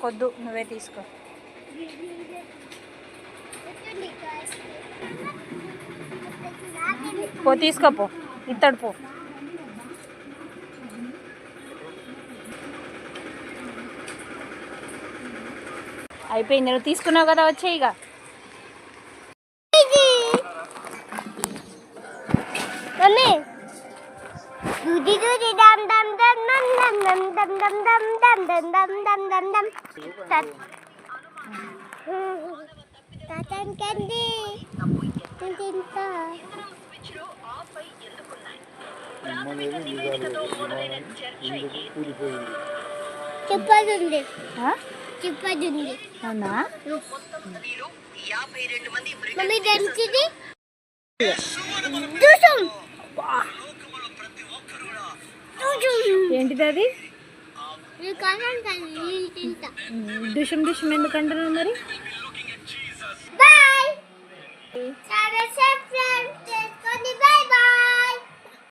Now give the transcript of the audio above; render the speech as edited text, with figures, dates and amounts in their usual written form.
నాకొద్దు, నువ్వే తీసుకో. పో తీసుకోపో, ఇత్తడు పో. అయిపోయింది, నువ్వు తీసుకున్నావు కదా, వచ్చే ఇక. చెప్పదుంది అవునా? మమ్మీ తెలిసింది ఏంటిది అది? డుషం డుషం ఎందుకు అంటున్నావు మరి?